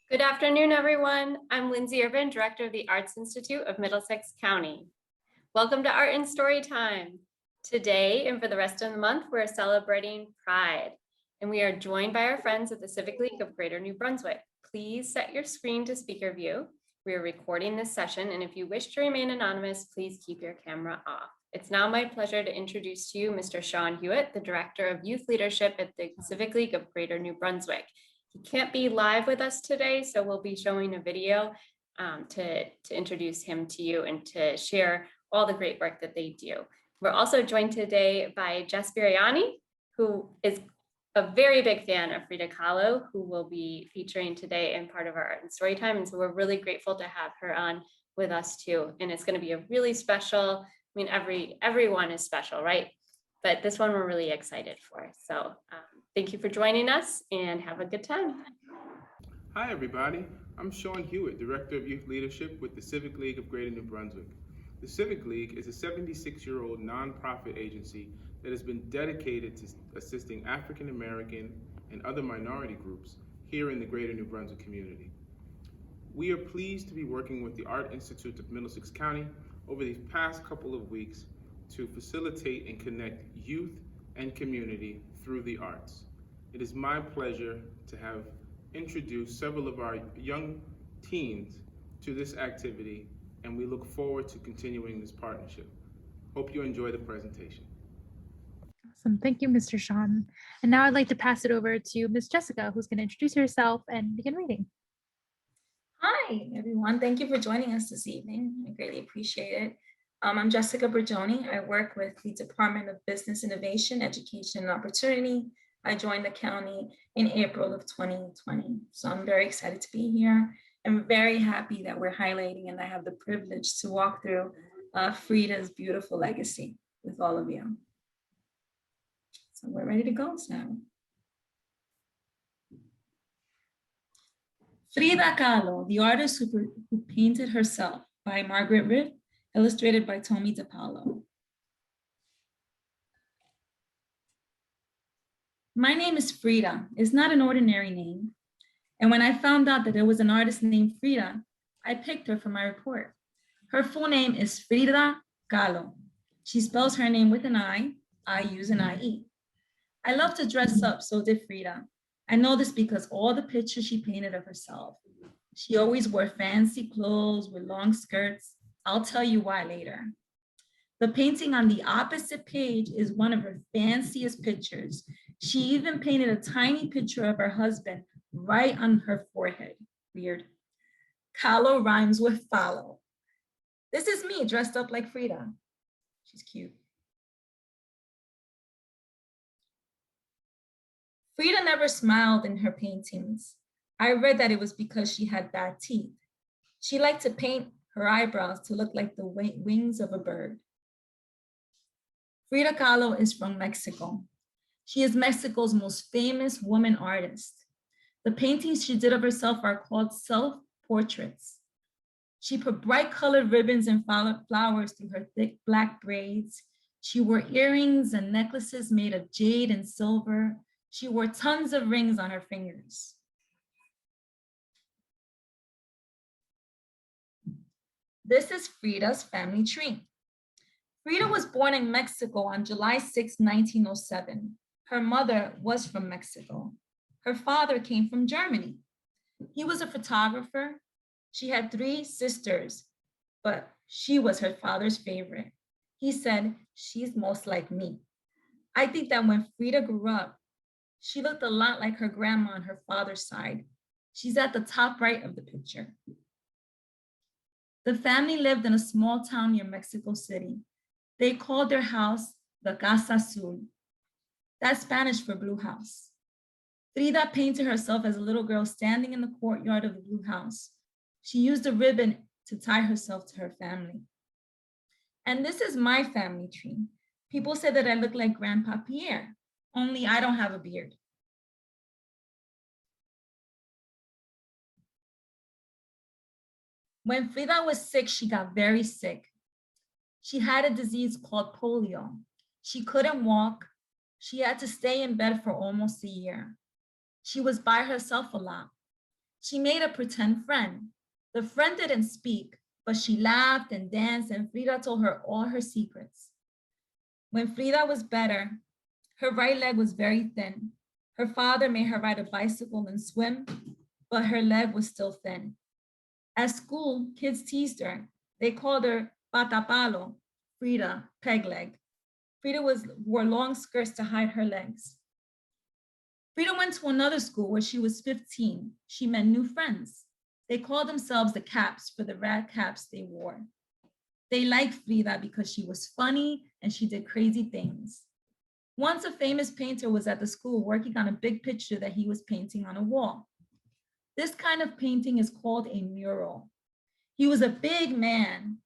Good afternoon, everyone. I'm Lindsay Urban, Director of the Arts Institute of Middlesex County. Welcome to Art and Story Time. Today and for the rest of the month, we're celebrating Pride, and we are joined by our friends at the Civic League of Greater New Brunswick. Please set your screen to speaker view. We are recording this session, and if you wish to remain anonymous, please keep your camera off. It's now my pleasure to introduce to you Mr. Sean Hewitt, the Director of Youth Leadership at the Civic League of Greater New Brunswick. He can't be live with us today, so we'll be showing a video to introduce him to you and to share all the great work that they do. We're also joined today by Jess Biriani, who is a very big fan of Frida Kahlo, who will be featuring today in part of our Art and Story Time. And so we're really grateful to have her on with us too. And it's going to be a really special, I mean, everyone is special, right? But this one we're really excited for. So thank you for joining us and have a good time. Hi everybody, I'm Sean Hewitt, Director of Youth Leadership with the Civic League of Greater New Brunswick. The Civic League is a 76-year-old nonprofit agency that has been dedicated to assisting African American and other minority groups here in the Greater New Brunswick community. We are pleased to be working with the Art Institute of Middlesex County over these past couple of weeks to facilitate and connect youth and community through the arts. It is my pleasure to have introduced several of our young teens to this activity, and we look forward to continuing this partnership. Hope you enjoy the presentation. Awesome. Thank you, Mr. Sean. And now I'd like to pass it over to Ms. Jessica, who's going to introduce herself and begin reading. Hi, everyone. Thank you for joining us this evening. I greatly appreciate it. I'm Jessica Bergioni. I work with the Department of Business Innovation, Education, and Opportunity. I joined the county in April of 2020. So I'm very excited to be here. I'm very happy that we're highlighting and I have the privilege to walk through Frida's beautiful legacy with all of you. So we're ready to go now. Frida Kahlo, the artist who painted herself, by Margaret Riff, illustrated by Tommy DePaulo. My name is Frida. It's not an ordinary name. And when I found out that there was an artist named Frida, I picked her for my report. Her full name is Frida Kahlo. She spells her name with an I use an I-E. I love to dress up, so did Frida. I know this because all the pictures she painted of herself. She always wore fancy clothes with long skirts. I'll tell you why later. The painting on the opposite page is one of her fanciest pictures. She even painted a tiny picture of her husband right on her forehead. Weird. Kahlo rhymes with follow. This is me dressed up like Frida. She's cute. Frida never smiled in her paintings. I read that it was because she had bad teeth. She liked to paint her eyebrows to look like the wings of a bird. Frida Kahlo is from Mexico. She is Mexico's most famous woman artist. The paintings she did of herself are called self-portraits. She put bright colored ribbons and flowers through her thick black braids. She wore earrings and necklaces made of jade and silver. She wore tons of rings on her fingers. This is Frida's family tree. Frida was born in Mexico on July 6, 1907. Her mother was from Mexico. Her father came from Germany. He was a photographer. She had 3 sisters, but she was her father's favorite. He said, "She's most like me." I think that when Frida grew up, she looked a lot like her grandma on her father's side. She's at the top right of the picture. The family lived in a small town near Mexico City. They called their house the Casa Azul. That's Spanish for blue house. Frida painted herself as a little girl standing in the courtyard of the blue house. She used a ribbon to tie herself to her family. And this is my family tree. People say that I look like Grandpa Pierre, only I don't have a beard. When Frida was sick, she got very sick. She had a disease called polio. She couldn't walk. She had to stay in bed for almost a year. She was by herself a lot. She made a pretend friend. The friend didn't speak, but she laughed and danced, and Frida told her all her secrets. When Frida was better, her right leg was very thin. Her father made her ride a bicycle and swim, but her leg was still thin. At school, kids teased her. They called her patapalo, Frida, peg leg. Frida wore long skirts to hide her legs. Frida went to another school where she was 15. She met new friends. They called themselves the Caps for the red caps they wore. They liked Frida because she was funny and she did crazy things. Once a famous painter was at the school working on a big picture that he was painting on a wall. This kind of painting is called a mural. He was a big man.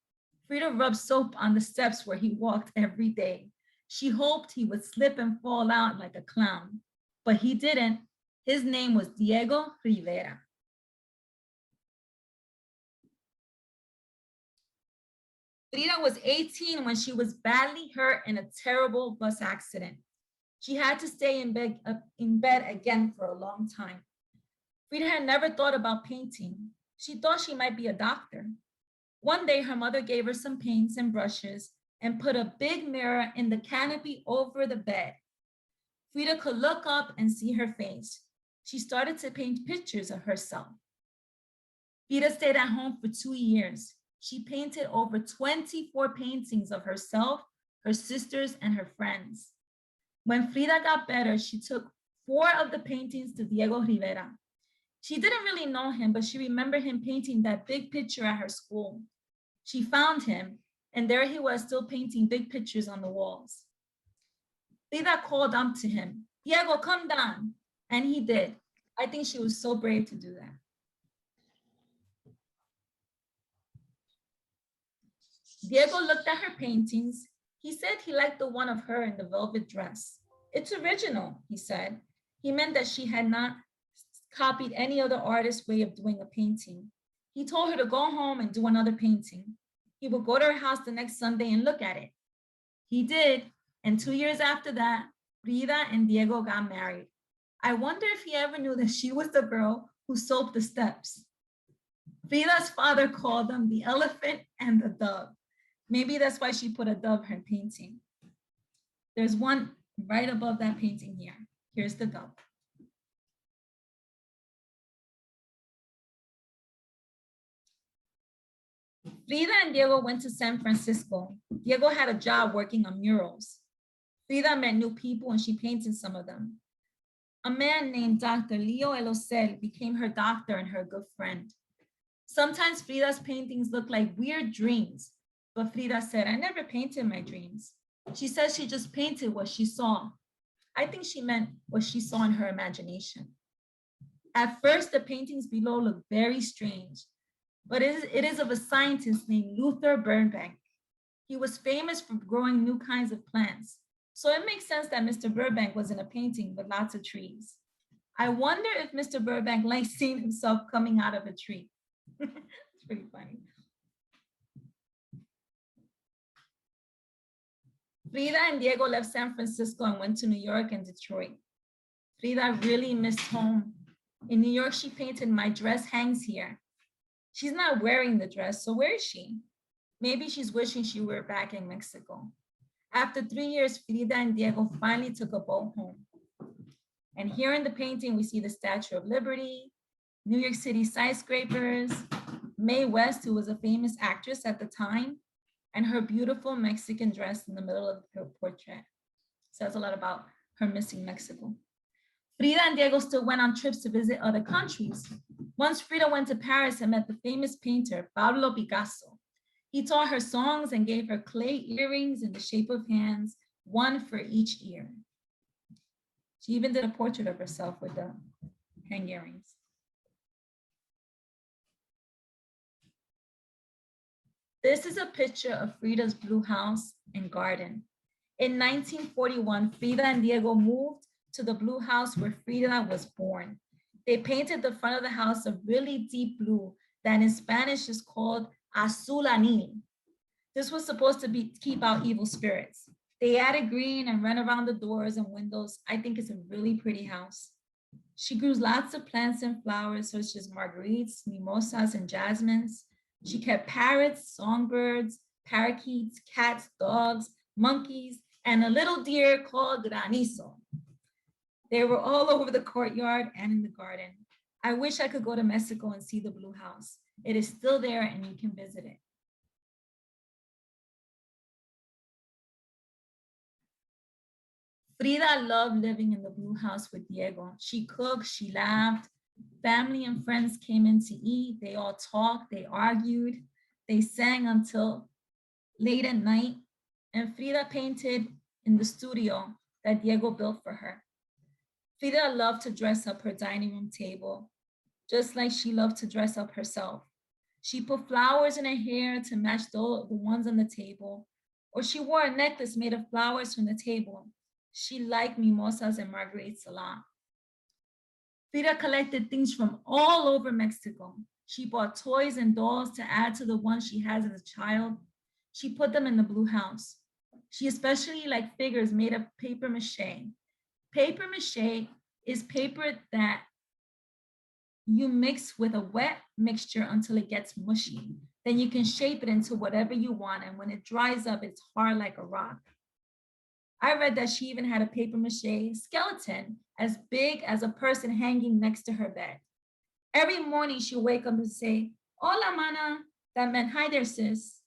Frida rubbed soap on the steps where he walked every day. She hoped he would slip and fall out like a clown, but he didn't. His name was Diego Rivera. Frida was 18 when she was badly hurt in a terrible bus accident. She had to stay in bed again for a long time. Frida had never thought about painting. She thought she might be a doctor. One day, her mother gave her some paints and brushes and put a big mirror in the canopy over the bed. Frida could look up and see her face. She started to paint pictures of herself. Frida stayed at home for 2 years. She painted over 24 paintings of herself, her sisters, and her friends. When Frida got better, she took 4 of the paintings to Diego Rivera. She didn't really know him, but she remembered him painting that big picture at her school. She found him, and there he was still painting big pictures on the walls. Frida called up to him, Diego, come down. And he did. I think she was so brave to do that. Diego looked at her paintings. He said he liked the one of her in the velvet dress. It's original, he said. He meant that she had not copied any other artist's way of doing a painting. He told her to go home and do another painting. He would go to her house the next Sunday and look at it. He did, and 2 years after that, Frida and Diego got married. I wonder if he ever knew that she was the girl who soaped the steps. Frida's father called them the elephant and the dove. Maybe that's why she put a dove in her painting. There's one right above that painting here. Here's the dove. Frida and Diego went to San Francisco. Diego had a job working on murals. Frida met new people and she painted some of them. A man named Dr. Leo Elosel became her doctor and her good friend. Sometimes Frida's paintings look like weird dreams, but Frida said, I never painted my dreams. She said she just painted what she saw. I think she meant what she saw in her imagination. At first, the paintings below look very strange, but it is of a scientist named Luther Burbank. He was famous for growing new kinds of plants. So it makes sense that Mr. Burbank was in a painting with lots of trees. I wonder if Mr. Burbank likes seeing himself coming out of a tree. It's pretty funny. Frida and Diego left San Francisco and went to New York and Detroit. Frida really missed home. In New York, she painted My Dress Hangs Here. She's not wearing the dress, so where is she? Maybe she's wishing she were back in Mexico. After 3 years, Frida and Diego finally took a boat home. And here in the painting, we see the Statue of Liberty, New York City skyscrapers, Mae West, who was a famous actress at the time, and her beautiful Mexican dress in the middle of her portrait. Says a lot about her missing Mexico. Frida and Diego still went on trips to visit other countries. Once Frida went to Paris and met the famous painter, Pablo Picasso. He taught her songs and gave her clay earrings in the shape of hands, one for each ear. She even did a portrait of herself with the hang earrings. This is a picture of Frida's blue house and garden. In 1941, Frida and Diego moved to the blue house where Frida was born. They painted the front of the house a really deep blue that in Spanish is called azul anil. This was supposed to keep out evil spirits. They added green and ran around the doors and windows. I think it's a really pretty house. She grew lots of plants and flowers such as marguerites, mimosas, and jasmines. She kept parrots, songbirds, parakeets, cats, dogs, monkeys, and a little deer called granizo. They were all over the courtyard and in the garden. I wish I could go to Mexico and see the Blue House. It is still there and you can visit it. Frida loved living in the Blue House with Diego. She cooked, she laughed. Family and friends came in to eat. They all talked, they argued, they sang until late at night. And Frida painted in the studio that Diego built for her. Frida loved to dress up her dining room table, just like she loved to dress up herself. She put flowers in her hair to match the ones on the table, or she wore a necklace made of flowers from the table. She liked mimosas and marguerites a lot. Frida collected things from all over Mexico. She bought toys and dolls to add to the ones she has as a child. She put them in the Blue House. She especially liked figures made of paper mache. Paper mache is paper that you mix with a wet mixture until it gets mushy. Then you can shape it into whatever you want. And when it dries up, it's hard like a rock. I read that she even had a paper mache skeleton as big as a person hanging next to her bed. Every morning she'd wake up and say, "Hola, mana." That meant, "Hi there, sis."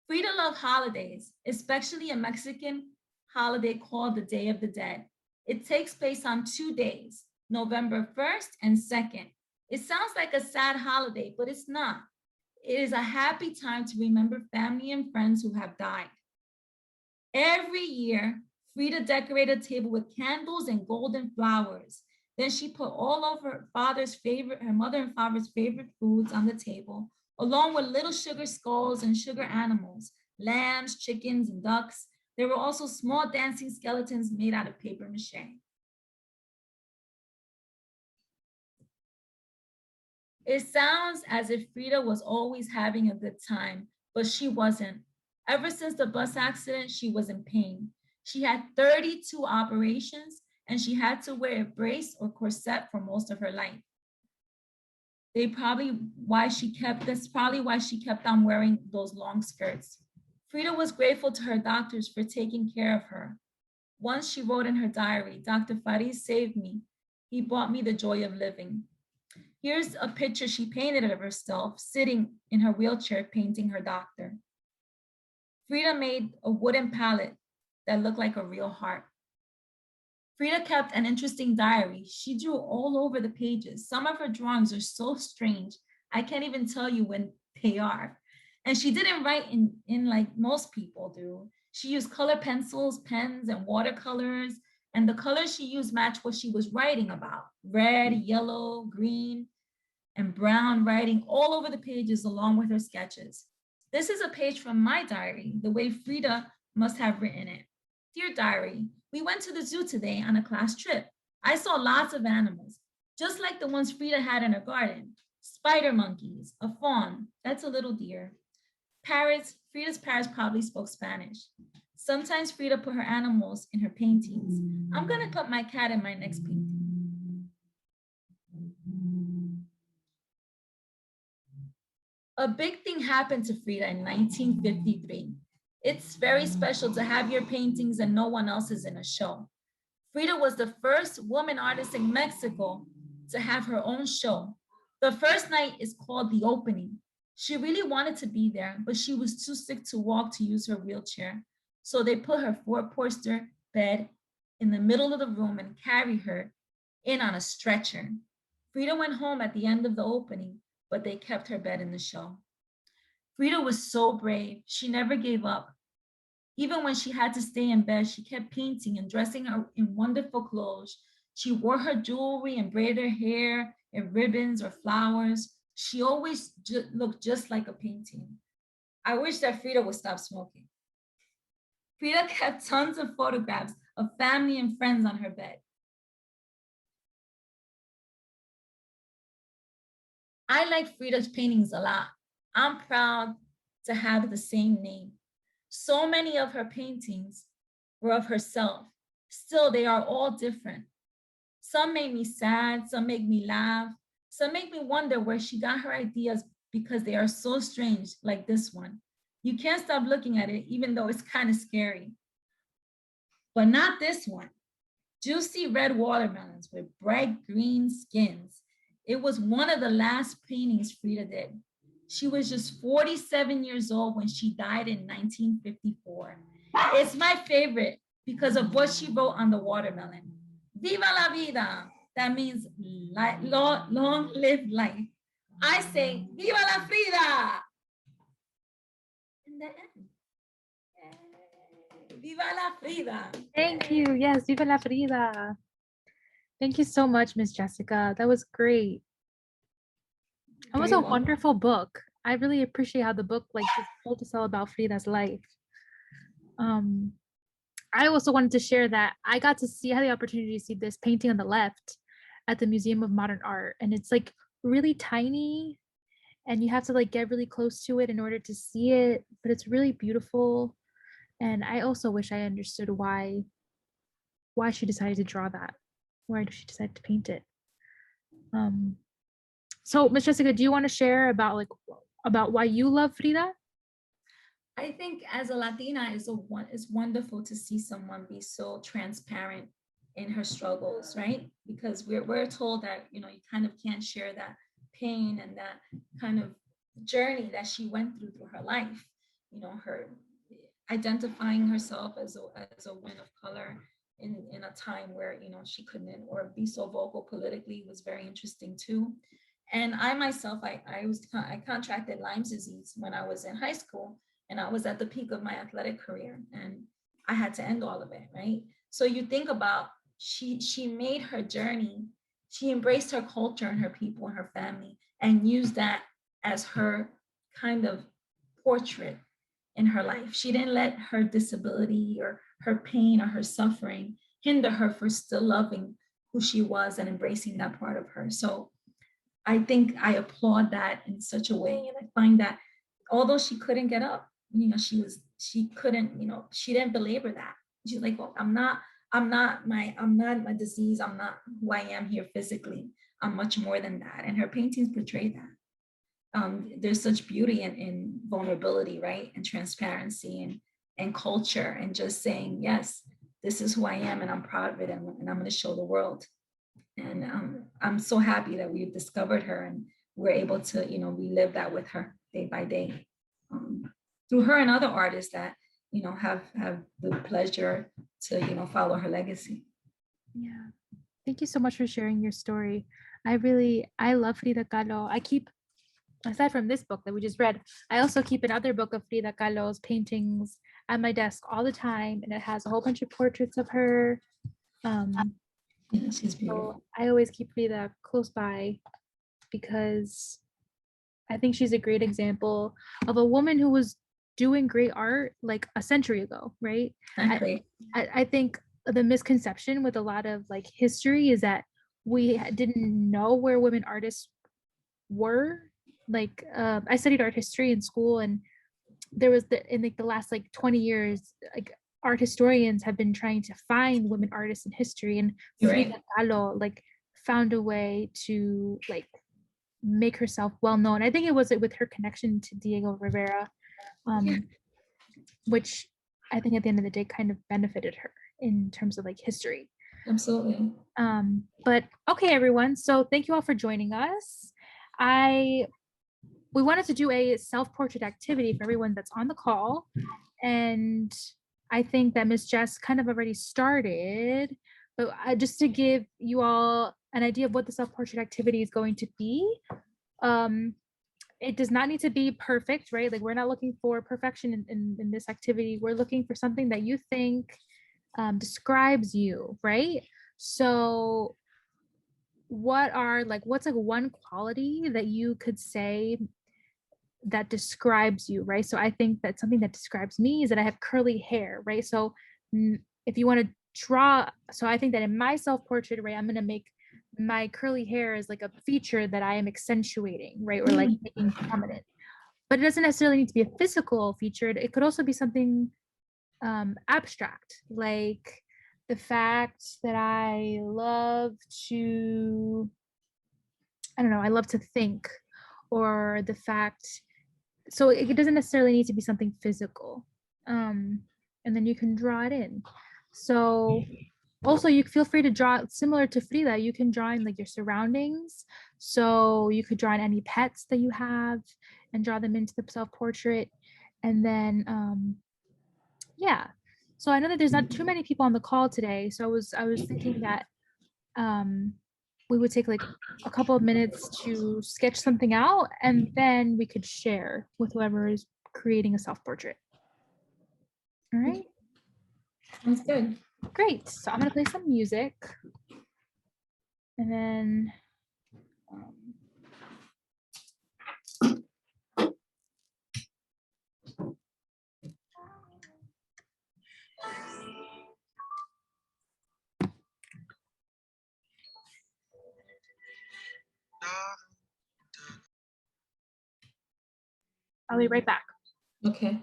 Frida loved holidays, especially a Mexican holiday called the Day of the Dead. It takes place on 2 days, November 1st and 2nd. It sounds like a sad holiday, but it's not. It is a happy time to remember family and friends who have died. Every year, Frida decorated a table with candles and golden flowers. Then she put all of her mother and father's favorite foods on the table, along with little sugar skulls and sugar animals, lambs, chickens, and ducks. There were also small dancing skeletons made out of paper mache. It sounds as if Frida was always having a good time, but she wasn't. Ever since the bus accident, she was in pain. She had 32 operations and she had to wear a brace or corset for most of her life. That's probably why she kept on wearing those long skirts. Frida was grateful to her doctors for taking care of her. Once she wrote in her diary, "Dr. Faris saved me. He brought me the joy of living." Here's a picture she painted of herself sitting in her wheelchair painting her doctor. Frida made a wooden palette that looked like a real heart. Frida kept an interesting diary. She drew all over the pages. Some of her drawings are so strange, I can't even tell you when they are. And she didn't write in like most people do. She used color pencils, pens, and watercolors. And the colors she used matched what she was writing about: red, yellow, green, and brown, writing all over the pages along with her sketches. This is a page from my diary, the way Frida must have written it. "Dear diary, we went to the zoo today on a class trip. I saw lots of animals, just like the ones Frida had in her garden. Spider monkeys, a fawn, that's a little deer. Parrots, Frida's parrots probably spoke Spanish. Sometimes Frida put her animals in her paintings. I'm gonna put my cat in my next painting." A big thing happened to Frida in 1953. It's very special to have your paintings and no one else is in a show. Frida was the first woman artist in Mexico to have her own show. The first night is called the opening. She really wanted to be there, but she was too sick to walk to use her wheelchair. So they put her four-poster bed in the middle of the room and carried her in on a stretcher. Frida went home at the end of the opening, but they kept her bed in the show. Frida was so brave. She never gave up. Even when she had to stay in bed, she kept painting and dressing her in wonderful clothes. She wore her jewelry and braided her hair in ribbons or flowers. She always looked just like a painting. I wish that Frida would stop smoking. Frida kept tons of photographs of family and friends on her bed. I like Frida's paintings a lot. I'm proud to have the same name. So many of her paintings were of herself. Still, they are all different. Some make me sad, some make me laugh, some make me wonder where she got her ideas because they are so strange, like this one. You can't stop looking at it, even though it's kind of scary. But not this one. Juicy red watermelons with bright green skins. It was one of the last paintings Frida did. She was just 47 years old when she died in 1954. It's my favorite because of what she wrote on the watermelon. Viva la vida. That means long live life. I say, Viva la Frida. In the end. Yay. Viva la Frida. Thank you. Yes, Viva la Frida. Thank you so much, Miss Jessica. That was great. It was Very a welcome. wonderful book. I really appreciate how the book just told us all about Frida's life. I also wanted to share that I got to see, I had the opportunity to see this painting on the left at the Museum of Modern Art, and it's like really tiny, and you have to like get really close to it in order to see it, but it's really beautiful. And I also wish I understood why she decided to draw that, why she decided to paint it. So Miss Jessica, do you want to share about why you love Frida? I think as a Latina, it's wonderful to see someone be so transparent in her struggles, right? Because we're told that, you kind of can't share that pain and that kind of journey that she went through her life. Her identifying herself as a woman of color in a time where, she couldn't or be so vocal politically was very interesting too. And I myself, I contracted Lyme's disease when I was in high school, and I was at the peak of my athletic career, and I had to end all of it, right? So you think about, she made her journey, she embraced her culture and her people and her family, and used that as her kind of portrait in her life. She didn't let her disability or her pain or her suffering hinder her for still loving who she was and embracing that part of her. So I think I applaud that in such a way. And I find that although she couldn't get up, she couldn't, she didn't belabor that. She's like, well, I'm not my disease. I'm not who I am here physically. I'm much more than that. And her paintings portray that. There's such beauty in vulnerability, right? And transparency and culture, and just saying, yes, this is who I am and I'm proud of it, and I'm going to show the world. And I'm so happy that we've discovered her and we're able to, relive that with her day by day, through her and other artists that, have the pleasure to, follow her legacy. Yeah. Thank you so much for sharing your story. I love Frida Kahlo. Aside from this book that we just read, I also keep another book of Frida Kahlo's paintings at my desk all the time, and it has a whole bunch of portraits of her. Yeah, she's beautiful. So I always keep Frida close by because I think she's a great example of a woman who was doing great art like a century ago, right? Exactly. I think the misconception with a lot of like history is that we didn't know where women artists were. Like I studied art history in school, and there was in like the last like 20 years, like art historians have been trying to find women artists in history, and Frida Kahlo like found a way to like make herself well known. I think it was with her connection to Diego Rivera, which I think at the end of the day kind of benefited her in terms of like history. Absolutely. But okay, everyone. So thank you all for joining us. We wanted to do a self-portrait activity for everyone that's on the call. And I think that Miss Jess kind of already started, but just to give you all an idea of what the self-portrait activity is going to be. It does not need to be perfect, right? Like we're not looking for perfection in this activity. We're looking for something that you think describes you, right? So what's like one quality that you could say that describes you, right? So I think that something that describes me is that I have curly hair, right? So if you want to draw, so I think that in my self-portrait, right, I'm going to make my curly hair as like a feature that I am accentuating, right? Or like making prominent. But it doesn't necessarily need to be a physical feature. It could also be something abstract, like the fact that I love to, I don't know, I love to think, or the fact, so it doesn't necessarily need to be something physical. And then you can draw it in. So also you feel free to draw similar to Frida, you can draw in like your surroundings. So you could draw in any pets that you have and draw them into the self-portrait. And then yeah. So I know that there's not too many people on the call today. So I was thinking that we would take like a couple of minutes to sketch something out, and then we could share with whoever is creating a self-portrait. All right, Sounds good. great. So I'm gonna play some music, and then I'll be right back. Okay.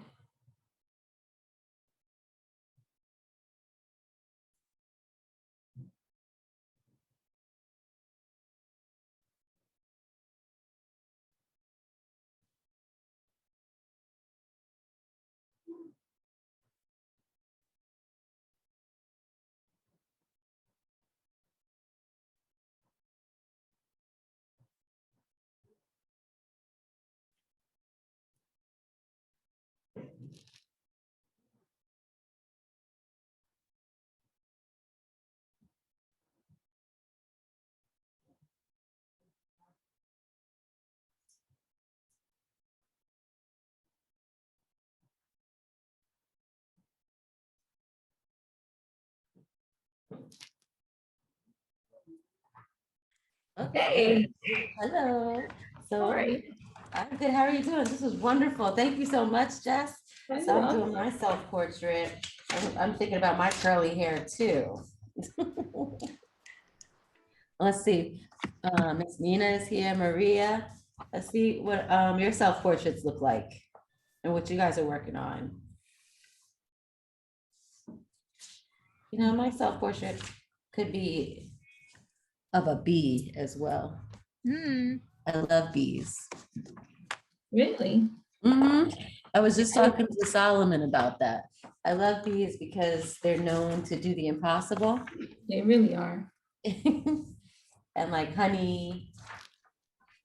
Okay. Hello. All So right. I'm good. How are you doing? This was wonderful. Thank you so much, Jess. So I'm doing my self-portrait. I'm thinking about my curly hair too. Let's see. Miss Nina is here, Maria. Let's see what your self-portraits look like and what you guys are working on. You know, my self-portrait could be of a bee as well. I love bees. Really? I was just talking to Solomon about that. I love bees because they're known to do the impossible. They really are. And like honey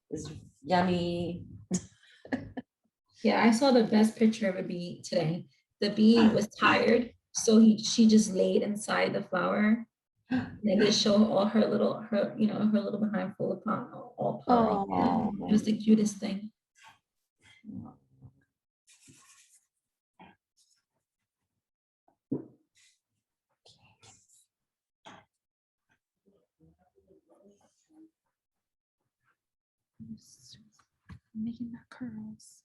is yummy. Yeah, I saw the best picture of a bee today. The bee was tired, so she just laid inside the flower. And they show all her little behind full of pollen, all pollen. Oh. It was the cutest thing. Just making my curls.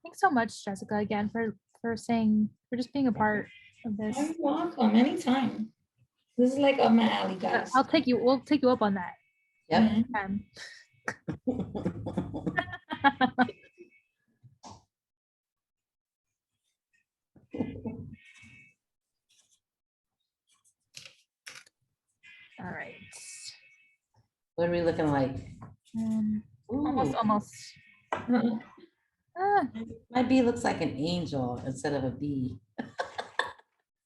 Thanks so much, Jessica, again for just being a part of this. You're welcome. Anytime. This is like up my alley, guys. We'll take you up on that. Yep. All right. What are we looking like? Almost. Uh-uh. My bee looks like an angel instead of a bee.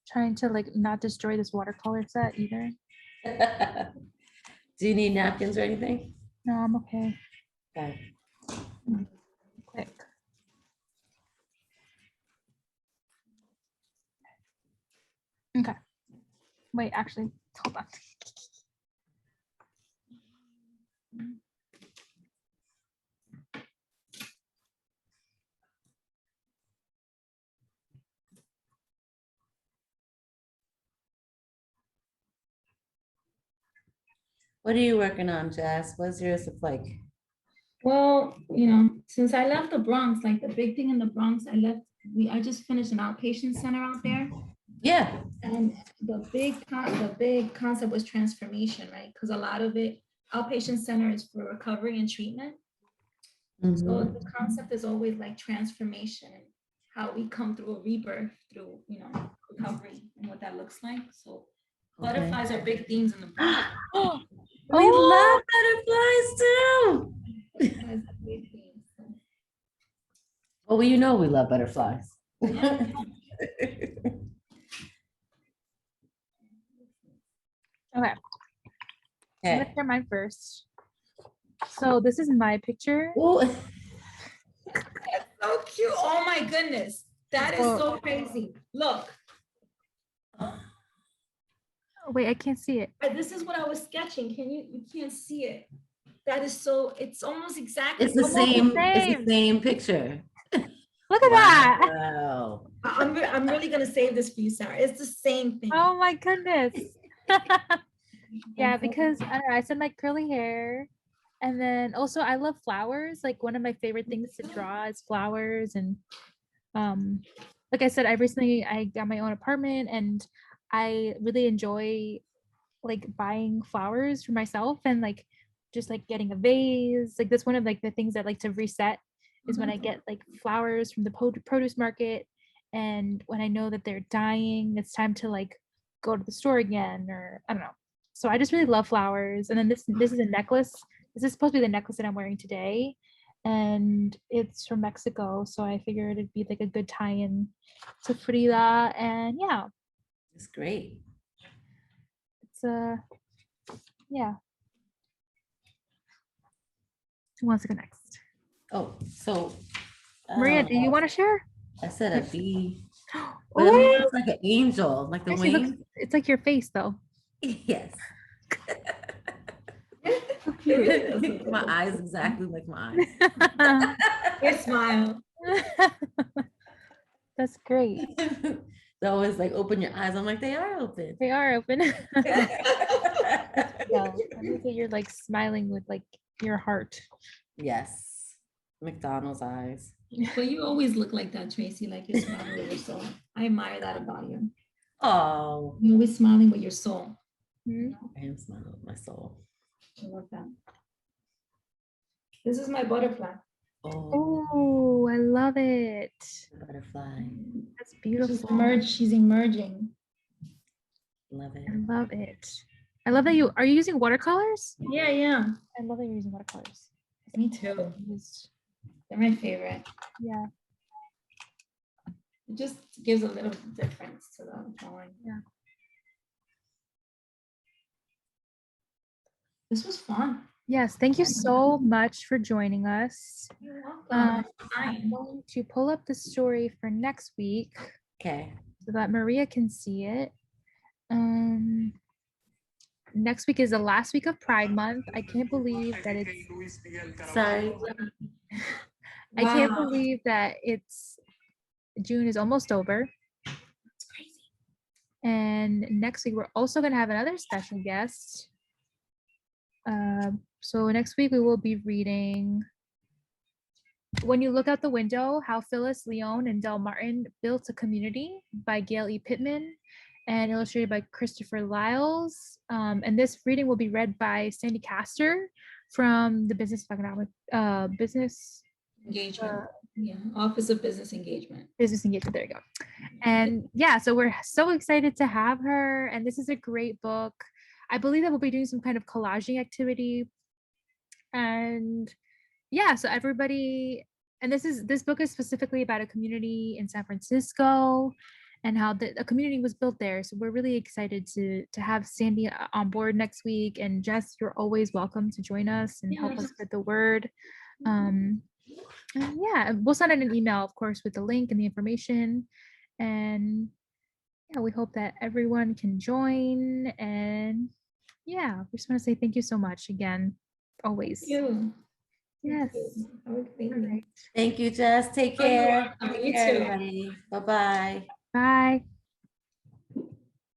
Trying to like not destroy this watercolor set either. Do you need napkins or anything? No, I'm okay. Okay. Quick. Okay. Wait, actually, hold on. What are you working on, Jess? What's yours look like? Well, since I left the Bronx, like the big thing in the Bronx, I just finished an outpatient center out there. Yeah. And the big concept was transformation, right? Because a lot of it, outpatient center is for recovery and treatment. So Mhm. the concept is always like transformation, and how we come through a rebirth through, recovery and what that looks like. So Okay. butterflies are big themes in the book. We love butterflies too. Butterflies are big themes. So, Well, you know we love butterflies. yeah. Okay, I'm gonna Okay. share mine first. So this is my picture. Ooh. So cute. Oh my goodness. That is so crazy. Look, Oh, wait, I can't see it. this is what I was sketching. You can't see it. That is so, it's almost exactly. It's the Almost the same, it's the same. same picture. Look at that. Wow. I'm really gonna save this for you, Sarah. It's the same thing. Oh my goodness. Yeah, because I don't know, I said my curly hair. And then also I love flowers. Like one of my favorite things to draw is flowers. And like I said, I got my own apartment and I really enjoy like buying flowers for myself and like just like getting a vase. Like that's one of like the things I like to reset is when I get like flowers from the produce market, and when I know that they're dying, it's time to like go to the store again, or I don't know. So I just really love flowers. And then this is a necklace. This is supposed to be the necklace that I'm wearing today, and it's from Mexico. So I figured it'd be like a good tie-in to Frida. And yeah, It's great. it's yeah. Who wants to go next? Oh, so. Maria, do you want to share? I said a bee. But it Oh, looks like an angel, like the actually, looks, wing. it's like your face though. Yes. So cute. My eyes exactly like my eyes. Your smile. That's great. They always like open your eyes. I'm like, they are open. They are open. Yes. No, I think that you're like smiling with like your heart. McDonald's eyes. But you always look like that, Tracy, like you're smiling with your soul. I admire that about you. Oh, You're always smiling with your soul. Hmm? I am smiling with my soul. I love that. This is my butterfly. Oh, Oh, I love it. butterfly. That's beautiful. She's emerging. Love it. I love it. I love that you are you using watercolors? Yeah. I love that you're using watercolors. Me too. Used- They're my favorite. Yeah. It just gives a little difference to the drawing. Yeah. This was fun. Yes. Thank you so much for joining us. You're welcome. I'm going to pull up the story for next week Okay. so that Maria can see it. Next week is the last week of Pride Month. I can't believe that it's Sorry. I can't Wow. believe that it's June is almost over. That's crazy. And next week we're also gonna have another special guest. So next week we will be reading When You Look Out the Window, How Phyllis Leone and Del Martin Built a Community by Gail E. Pittman and illustrated by Christopher Lyles. And this reading will be read by Sandy Castor from the Business of Economic Business Engagement. Yeah. Office of Business Engagement. Engagement. There you go. And yeah, so we're so excited to have her. And this is a great book. I believe that we'll be doing some kind of collaging activity. And yeah, so everybody, and this book is specifically about a community in San Francisco and how a community was built there. So we're really excited to have Sandy on board next week. And Jess, you're always welcome to join us and help us spread the word. And yeah, we'll send out an email, of course, with the link and the information. And yeah, we hope that everyone can join. And yeah, we just want to say thank you so much again, always. Thank you. Yes. Have a great All day. right. Thank you, Jess. Take Oh, you're care. welcome. Take You care, too. everybody. Bye-bye. Bye.